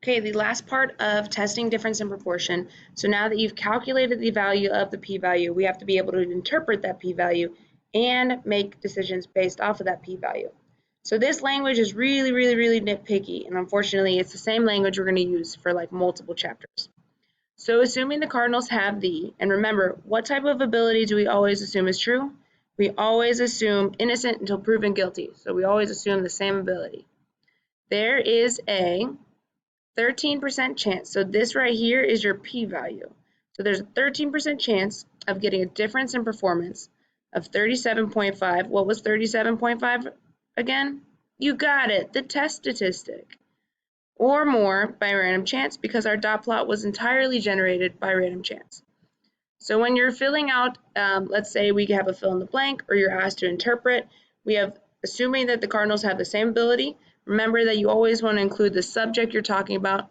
Okay, the last part of testing difference in proportion. So now that you've calculated the value of the p-value, we have to be able to interpret that p-value and make decisions based off of that p-value. So this language is really, really, really nitpicky, and unfortunately it's the same language we're going to use for like multiple chapters. So assuming the Cardinals have the, and remember, what type of ability do we always assume is true? We always assume innocent until proven guilty. So we always assume the same ability. There is a 13% chance. So this right here is your p-value. So there's a 13% chance of getting a difference in performance of 37.5. What was 37.5 again? You got it, the test statistic. Or more by random chance, because our dot plot was entirely generated by random chance. So when you're filling out, let's say we have a fill in the blank, or you're asked to interpret, we have, assuming that the Cardinals have the same ability, remember that you always want to include the subject you're talking about.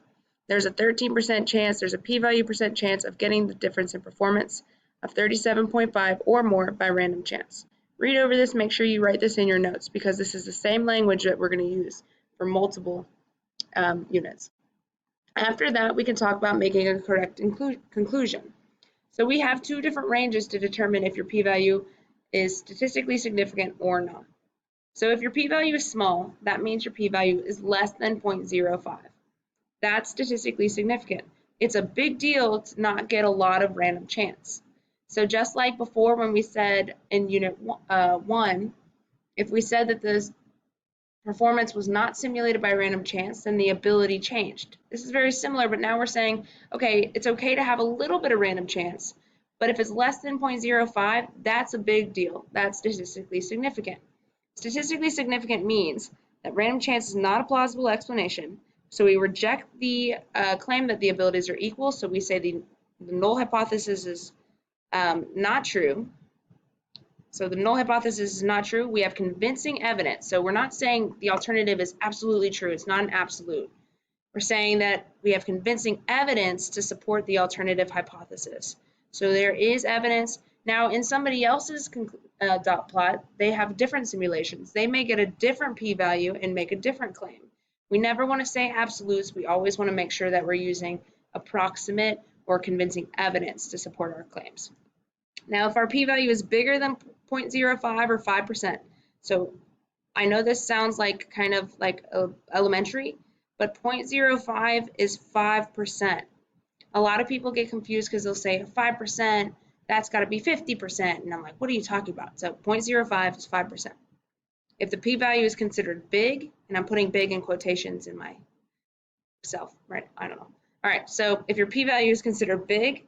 There's a 13% chance, there's a p-value percent chance of getting the difference in performance of 37.5 or more by random chance. Read over this, make sure you write this in your notes, because this is the same language that we're going to use for multiple units. After that, we can talk about making a correct conclusion. So we have two different ranges to determine if your p-value is statistically significant or not. So if your p-value is small, that means your p-value is less than 0.05. That's statistically significant. It's a big deal to not get a lot of random chance. So just like before when we said in Unit 1, if we said that the performance was not simulated by random chance, then the ability changed. This is very similar, but now we're saying, okay, it's okay to have a little bit of random chance, but if it's less than 0.05, that's a big deal. That's statistically significant. Statistically significant means that random chance is not a plausible explanation, so we reject the claim that the abilities are equal, so we say the null hypothesis is not true. So the null hypothesis is not true. We have convincing evidence. So we're not saying the alternative is absolutely true. It's not an absolute. We're saying that we have convincing evidence to support the alternative hypothesis. So there is evidence. Now, in somebody else's dot plot, they have different simulations. They may get a different p-value and make a different claim. We never want to say absolutes. We always want to make sure that we're using approximate or convincing evidence to support our claims. Now, if our p-value is bigger than 0.05 or 5%, so I know this sounds like kind of like elementary, but 0.05 is 5%. A lot of people get confused because they'll say 5%, that's got to be 50%, and I'm like, what are you talking about? So 0.05 is 5%. If the p-value is considered big, and I'm putting big in quotations in myself, right? I don't know. All right, so if your p-value is considered big,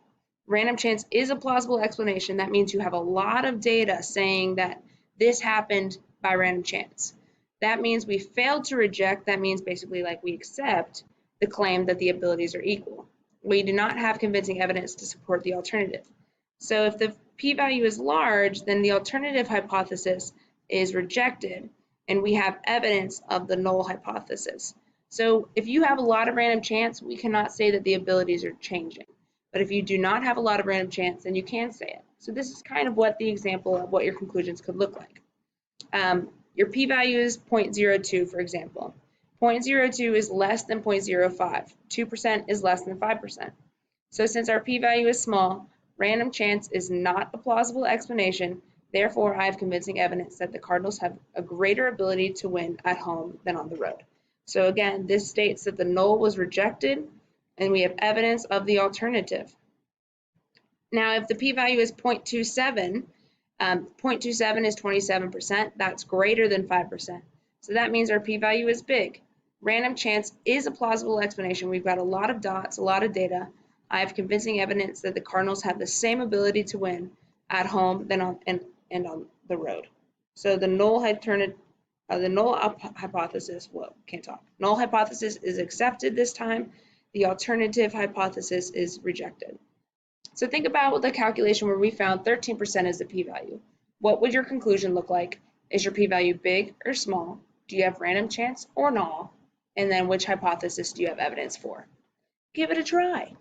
random chance is a plausible explanation. That means you have a lot of data saying that this happened by random chance. That means we failed to reject. That means basically like we accept the claim that the abilities are equal. We do not have convincing evidence to support the alternative. So if the p-value is large, then the alternative hypothesis is rejected, and we have evidence of the null hypothesis. So if you have a lot of random chance, we cannot say that the abilities are changing. But if you do not have a lot of random chance, then you can say it. So this is kind of what the example of what your conclusions could look like. Your p-value is 0.02, for example. 0.02 is less than 0.05. 2% is less than 5%. So since our p-value is small, random chance is not a plausible explanation. Therefore, I have convincing evidence that the Cardinals have a greater ability to win at home than on the road. So again, this states that the null was rejected, and we have evidence of the alternative. Now, if the p-value is 0.27, 0.27 is 27%. That's greater than 5%. So that means our p-value is big. Random chance is a plausible explanation. We've got a lot of dots, a lot of data. I have convincing evidence that the Cardinals have the same ability to win at home than on the road. So the null hypothesis, null hypothesis is accepted this time. The alternative hypothesis is rejected. So think about the calculation where we found 13% as the p-value. What would your conclusion look like? Is your p-value big or small? Do you have random chance or null? And then which hypothesis do you have evidence for? Give it a try.